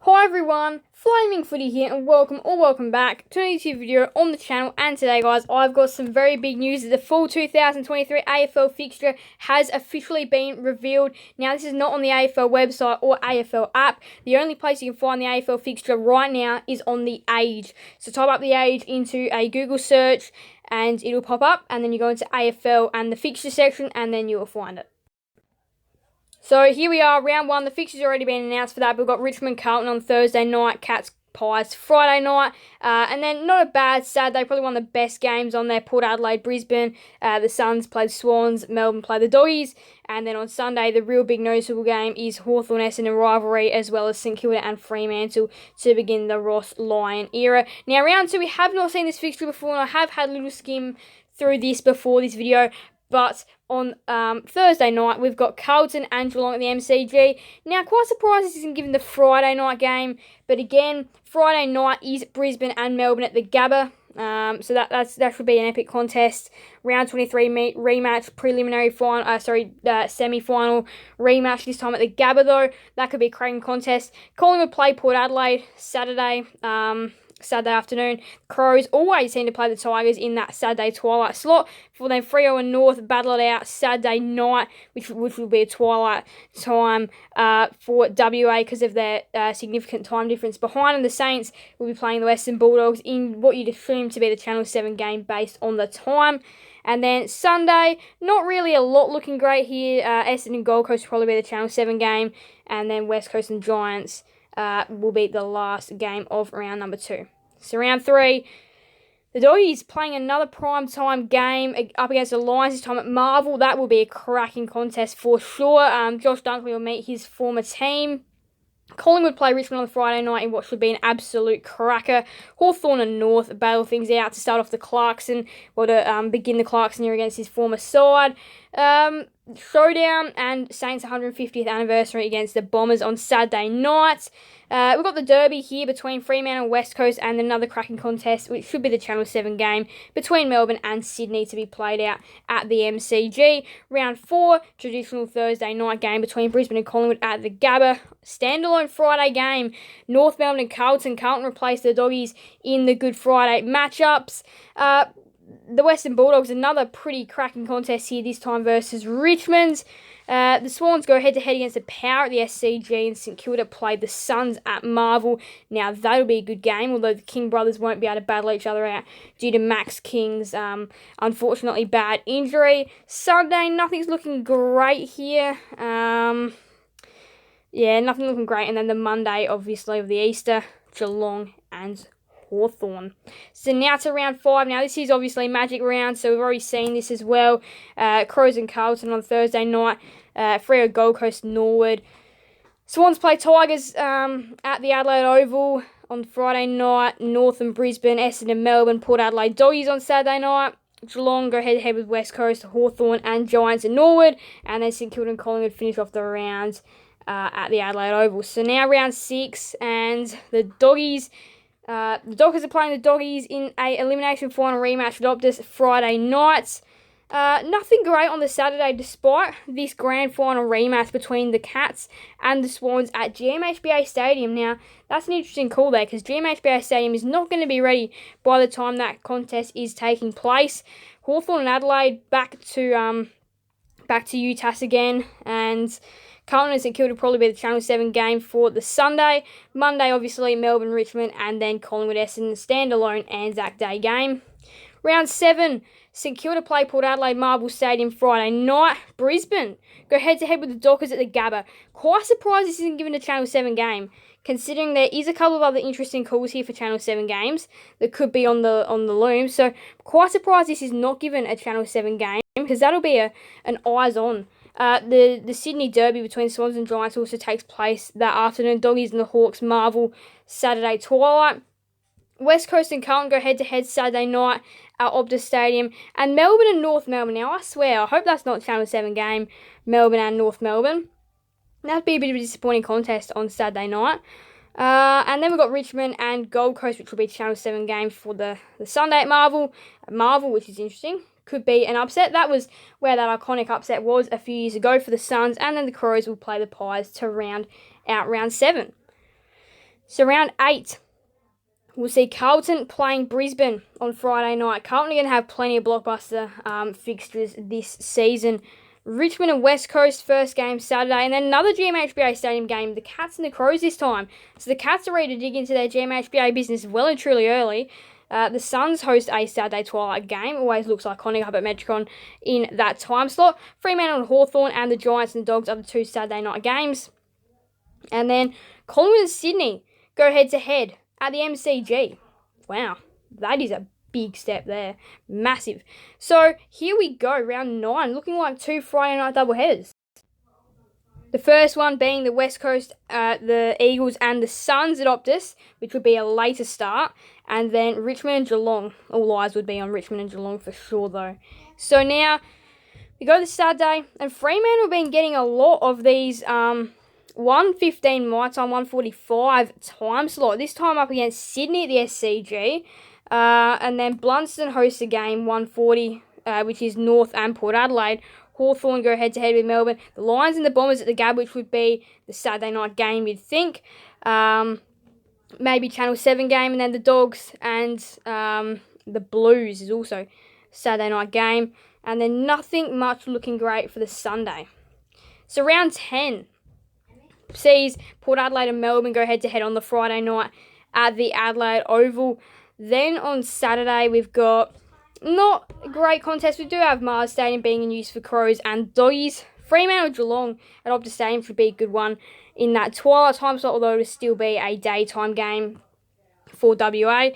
Hi everyone, Flaming Footy here and welcome back to a YouTube video on the channel. And today guys, I've got some very big news. The full 2023 AFL fixture has officially been revealed. Now this is not on the AFL website or AFL app. The only place you can find the AFL fixture right now is on The Age. So type up The Age into a Google search and it'll pop up, and then you go into AFL and the fixture section and then you will find it. So here we are, round one. The fixture's already been announced for that. We've got Richmond Carlton on Thursday night, Cats Pies Friday night, and then not a bad Saturday, probably one of the best games on there. Port Adelaide, Brisbane, the Suns play the Swans, Melbourne play the Doggies, and then on Sunday the real big noticeable game is Hawthorn Essendon rivalry, as well as St Kilda and Fremantle to begin the Ross Lyon era. Now round two, we have not seen this fixture before, and I have had a little skim through this before this video. But on Thursday night, we've got Carlton and Geelong at the MCG. Now, quite surprised this isn't given the Friday night game. But again, Friday night is Brisbane and Melbourne at the Gabba. So that should be an epic contest. Round 23 rematch, preliminary final, semi-final rematch this time at the Gabba though. That could be a cracking contest. Collingwood play Port Adelaide Saturday afternoon. Crows always seem to play the Tigers in that Saturday twilight slot. For then Freo and North battle it out Saturday night, which will be a twilight time for WA because of their significant time difference behind them. The Saints will be playing the Western Bulldogs in what you'd assume to be the Channel 7 game based on the time. And then Sunday, not really a lot looking great here. Essendon and Gold Coast will probably be the Channel 7 game. And then West Coast and Giants will be the last game of round number 2. So round 3, the Doggies playing another prime time game up against the Lions, this time at Marvel. That will be a cracking contest for sure. Josh Dunkley will meet his former team. Collingwood play Richmond on the Friday night in what should be an absolute cracker. Hawthorn and North battle things out to start off the Clarkson, to begin the Clarkson year against his former side. Showdown and Saints 150th anniversary against the Bombers on Saturday night. We've got the derby here between Fremantle and West Coast, and another cracking contest, which should be the Channel 7 game between Melbourne and Sydney to be played out at the MCG. Round 4, traditional Thursday night game between Brisbane and Collingwood at the Gabba. Standalone Friday game, North Melbourne and Carlton. Carlton replaced the Doggies in the Good Friday matchups. The Western Bulldogs, another pretty cracking contest here, this time versus Richmond. The Swans go head-to-head against the Power at the SCG, and St Kilda played the Suns at Marvel. Now, that'll be a good game, although the King brothers won't be able to battle each other out due to Max King's unfortunately bad injury. Sunday, nothing's looking great here. Nothing looking great. And then the Monday, obviously, of the Easter, Geelong and Hawthorn. So now to round 5. Now this is obviously Magic round, so we've already seen this as well. Crows and Carlton on Thursday night. Freo Gold Coast Norwood. Swans play Tigers at the Adelaide Oval on Friday night. North and Brisbane, Essendon, Melbourne, Port Adelaide Doggies on Saturday night. Geelong go head-to-head with West Coast, Hawthorn and Giants and Norwood. And then St Kilda and Collingwood finish off the round at the Adelaide Oval. So now round 6, and the Doggies. The Dockers are playing the Doggies in a elimination final rematch with Optus Friday night. Nothing great on the Saturday, despite this grand final rematch between the Cats and the Swans at GMHBA Stadium. Now, that's an interesting call there, because GMHBA Stadium is not going to be ready by the time that contest is taking place. Hawthorn and Adelaide back to UTAS again, and Carlton and St Kilda will probably be the Channel 7 game for the Sunday. Monday, obviously, Melbourne, Richmond, and then Collingwood, Essendon, standalone Anzac Day game. Round 7, St Kilda play Port Adelaide Marvel Stadium Friday night. Brisbane go head-to-head with the Dockers at the Gabba. Quite surprised this isn't given a Channel 7 game, considering there is a couple of other interesting calls here for Channel 7 games that could be on the loom. So, quite surprised this is not given a Channel 7 game, because that'll be an eyes-on. The Sydney Derby between Swans and Giants also takes place that afternoon. Doggies and the Hawks Marvel Saturday twilight. West Coast and Carlton go head-to-head Saturday night at Optus Stadium. And Melbourne and North Melbourne. Now, I swear, I hope that's not a Channel 7 game, Melbourne and North Melbourne. That'd be a bit of a disappointing contest on Saturday night. And then we've got Richmond and Gold Coast, which will be Channel 7 game for the Sunday at Marvel, which is interesting. Could be an upset. That was where that iconic upset was a few years ago for the Suns, and then the Crows will play the Pies to round out round 7. So round 8, we'll see Carlton playing Brisbane on Friday night. Carlton are going to have plenty of blockbuster fixtures this season. Richmond and West Coast, first game Saturday, and then another GMHBA Stadium game, the Cats and the Crows this time. So the Cats are ready to dig into their GMHBA business well and truly early. The Suns host a Saturday twilight game. Always looks iconic up at Metricon in that time slot. Fremantle and Hawthorn and the Giants and the Dogs are the 2 Saturday night games. And then Collingwood and Sydney go head-to-head at the MCG. Wow, that is a big step there. Massive. So here we go, round 9, looking like 2 Friday night doubleheaders. The first one being the West Coast, the Eagles and the Suns at Optus, which would be a later start. And then Richmond and Geelong. All eyes would be on Richmond and Geelong for sure, though. So now we go to Saturday, and Fremantle have been getting a lot of these 1:15 my time, 1:45 time slot. This time up against Sydney at the SCG. And then Blunston hosts a game, 1:40, which is North and Port Adelaide. Hawthorn go head-to-head with Melbourne. The Lions and the Bombers at the Gab, which would be the Saturday night game, you'd think. Maybe Channel 7 game. And then the Dogs and the Blues is also Saturday night game. And then nothing much looking great for the Sunday. So round 10 sees Port Adelaide and Melbourne go head-to-head on the Friday night at the Adelaide Oval. Then on Saturday, we've got not a great contest. We do have Mars Stadium being in use for Crows and Doggies. Fremantle Geelong at Optus Stadium should be a good one in that twilight time slot, although it will still be a daytime game for WA.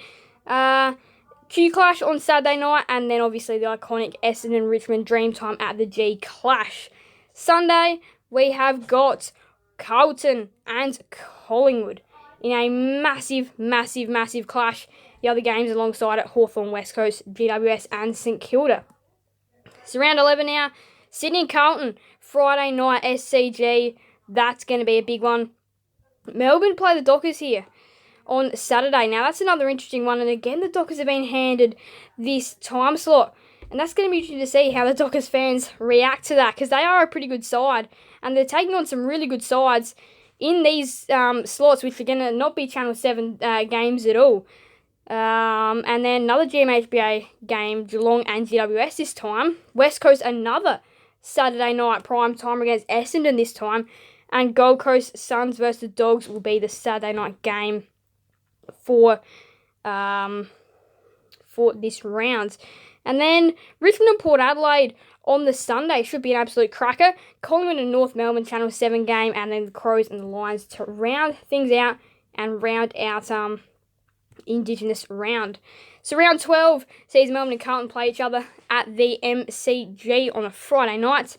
Q Clash on Saturday night, and then obviously the iconic Essendon Richmond Dreamtime at the G Clash. Sunday, we have got Carlton and Collingwood in a massive, massive, massive clash. The other games alongside it, Hawthorn, West Coast, GWS and St Kilda. So round 11 now, Sydney and Carlton, Friday night SCG. That's going to be a big one. Melbourne play the Dockers here on Saturday. Now that's another interesting one, and again the Dockers have been handed this time slot. And that's going to be interesting to see how the Dockers fans react to that, because they are a pretty good side, and they're taking on some really good sides in these slots, which are going to not be Channel 7 games at all. And then another GMHBA game, Geelong and GWS this time. West Coast, another Saturday night prime time against Essendon this time. And Gold Coast Suns versus the Dogs will be the Saturday night game for this round. And then Richmond and Port Adelaide on the Sunday should be an absolute cracker. Collingwood and North Melbourne Channel 7 game, and then the Crows and the Lions to round things out and round out Indigenous round. So round 12 sees Melbourne and Carlton play each other at the MCG on a Friday night.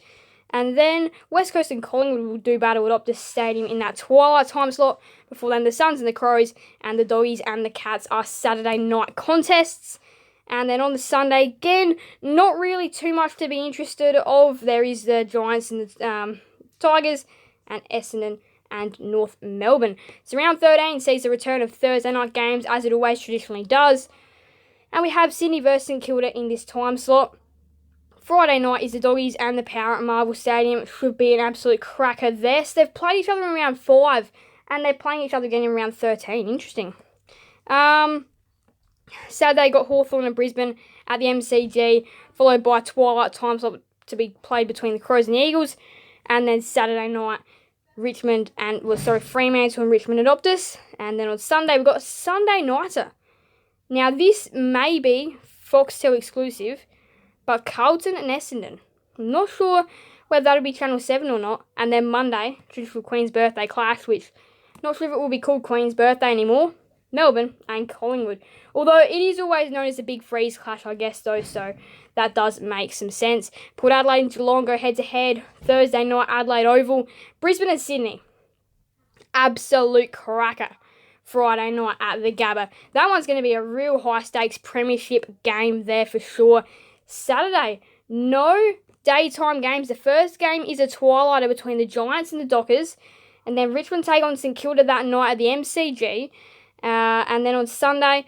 And then West Coast and Collingwood will do battle at Optus Stadium in that twilight time slot. Before then, the Suns and the Crows and the Doggies and the Cats are Saturday night contests. And then on the Sunday, again, not really too much to be interested of. There is the Giants and the Tigers and Essendon and North Melbourne. So round 13 sees the return of Thursday night games, as it always traditionally does. And we have Sydney versus St Kilda in this time slot. Friday night is the Doggies and the Power at Marvel Stadium. It should be an absolute cracker there. So they've played each other in round 5, and they're playing each other again in round 13. Interesting. Saturday got Hawthorn and Brisbane at the MCG, followed by twilight time slot to be played between the Crows and the Eagles. And then Saturday night, Fremantle and Richmond at Optus. And then on Sunday, we've got a Sunday nighter. Now, this may be Foxtel exclusive, but Carlton and Essendon. I'm not sure whether that'll be Channel 7 or not. And then Monday, traditional Queen's Birthday clash, which not sure if it will be called Queen's Birthday anymore. Melbourne and Collingwood. Although it is always known as the Big Freeze clash, I guess, though, so that does make some sense. Port Adelaide and Geelong go head-to-head. Thursday night, Adelaide Oval. Brisbane and Sydney. Absolute cracker. Friday night at the Gabba. That one's going to be a real high-stakes premiership game there for sure. Saturday, no daytime games. The first game is a twilighter between the Giants and the Dockers. And then Richmond take on St Kilda that night at the MCG. And then on Sunday,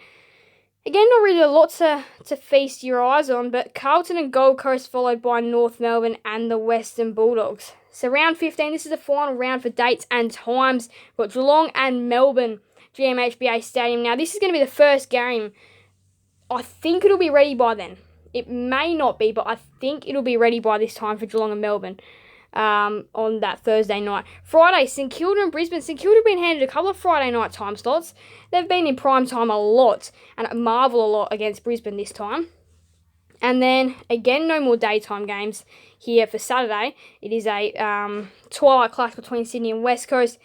again, not really a lot to feast your eyes on, but Carlton and Gold Coast followed by North Melbourne and the Western Bulldogs. So round 15, this is the final round for dates and times. We've got Geelong and Melbourne GMHBA Stadium. Now, this is going to be the first game. I think it'll be ready by then. It may not be, but I think it'll be ready by this time for Geelong and Melbourne on that Thursday night. Friday, St Kilda and Brisbane. St Kilda have been handed a couple of Friday night time slots. They've been in prime time a lot and marvel a lot against Brisbane this time. And then, again, no more daytime games here for Saturday. It is a twilight clash between Sydney and West Coast.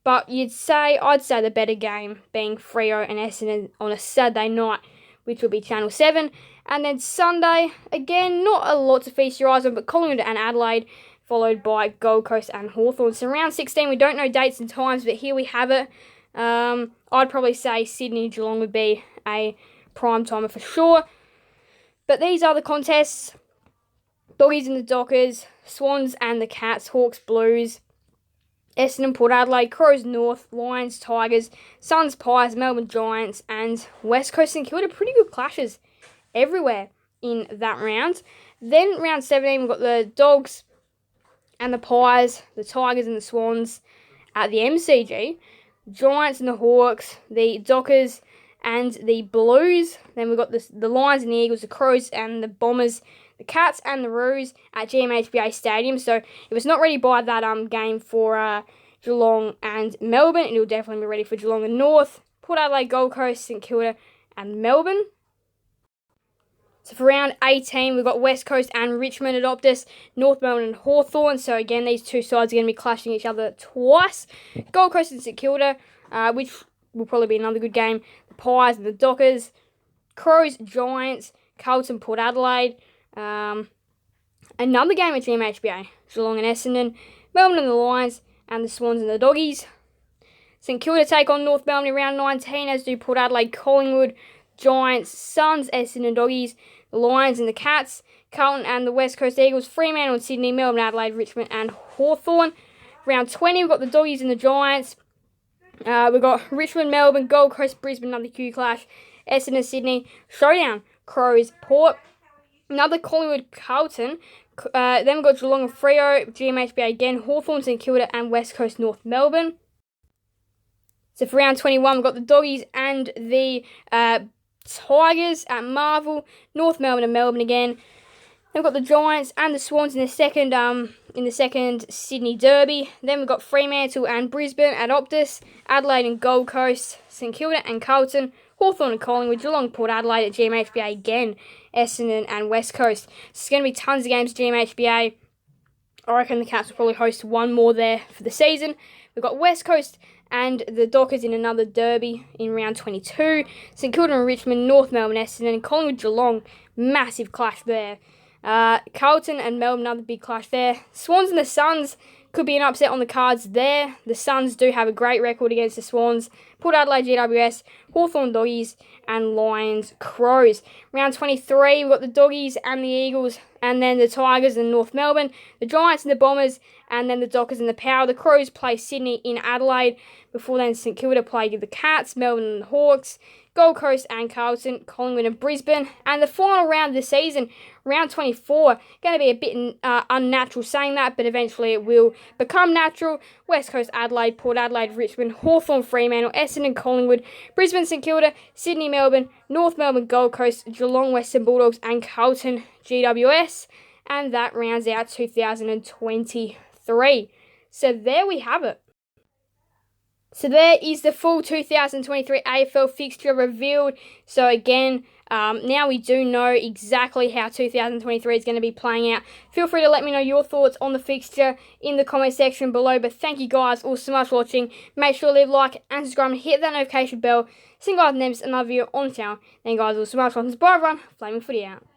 But I'd say the better game being Freo and Essendon on a Saturday night, which will be Channel 7. And then Sunday, again, not a lot to feast your eyes on, but Collingwood and Adelaide, followed by Gold Coast and Hawthorn. So round 16, we don't know dates and times, but here we have it. I'd probably say Sydney and Geelong would be a prime timer for sure. But these are the contests. Doggies and the Dockers, Swans and the Cats, Hawks, Blues, Essendon, Port Adelaide, Crows, North, Lions, Tigers, Suns, Pies, Melbourne Giants, and West Coast and Kilda. Pretty good clashes everywhere in that round. Then round 17, we've got the Dogs and the Pies, the Tigers and the Swans at the MCG, Giants and the Hawks, the Dockers and the Blues. Then we've got the Lions and the Eagles, the Crows and the Bombers, the Cats and the Roos at GMHBA Stadium. So if it's not ready by that game for Geelong and Melbourne, it'll definitely be ready for Geelong and North, Port Adelaide, Gold Coast, St Kilda and Melbourne. So for round 18, we've got West Coast and Richmond at Optus, North Melbourne and Hawthorn. So again, these two sides are going to be clashing each other twice. Gold Coast and St Kilda, which will probably be another good game. The Pies and the Dockers, Crows, Giants, Carlton, Port Adelaide. Another game at GMHBA, Geelong and Essendon, Melbourne and the Lions, and the Swans and the Doggies. St Kilda take on North Melbourne in round 19, as do Port Adelaide, Collingwood, Giants, Suns, Essendon, Doggies, the Lions and the Cats, Carlton and the West Coast Eagles, Fremantle and Sydney, Melbourne, Adelaide, Richmond and Hawthorn. Round 20, we've got the Doggies and the Giants. We've got Richmond, Melbourne, Gold Coast, Brisbane, another Q clash, Essendon, Sydney, Showdown, Crows, Port, another Collingwood, Carlton. Then we've got Geelong and Freo, GMHBA again, Hawthorn, St Kilda and West Coast, North Melbourne. So for round 21, we've got the Doggies and the Tigers at Marvel, North Melbourne and Melbourne again. Then we've got the Giants and the Swans in the second Sydney Derby. Then we've got Fremantle and Brisbane at Optus, Adelaide and Gold Coast, St Kilda and Carlton, Hawthorn and Collingwood, Geelong, Port Adelaide at GMHBA again, Essendon and West Coast. So it's going to be tons of games at GMHBA. I reckon the Cats will probably host one more there for the season. We've got West Coast and the Dockers in another derby in round 22. St Kilda and Richmond, North Melbourne, Essendon, and Collingwood, Geelong. Massive clash there. Carlton and Melbourne, another big clash there. Swans and the Suns could be an upset on the cards there. The Suns do have a great record against the Swans. Port Adelaide, GWS, Hawthorn, Doggies, and Lions, Crows. Round 23, we've got the Doggies and the Eagles, and then the Tigers and North Melbourne, the Giants and the Bombers, and then the Dockers and the Power. The Crows play Sydney in Adelaide. Before then, St Kilda play the Cats, Melbourne and the Hawks, Gold Coast and Carlton, Collingwood and Brisbane. And the final round of the season, round 24, going to be a bit unnatural saying that, but eventually it will become natural. West Coast, Adelaide, Port Adelaide, Richmond, Hawthorn, Fremantle, Essendon, Collingwood, Brisbane, St Kilda, Sydney, Melbourne, North Melbourne, Gold Coast, Geelong, Western Bulldogs and Carlton, GWS. And that rounds out 2023. So there we have it. So there is the full 2023 AFL fixture revealed. So again, now we do know exactly how 2023 is going to be playing out. Feel free to let me know your thoughts on the fixture in the comment section below. But thank you guys all so much for watching. Make sure to leave a like and subscribe and hit that notification bell. See you guys next another video on the channel. Thank you guys all so much for watching. Bye everyone. Flaming Footy out.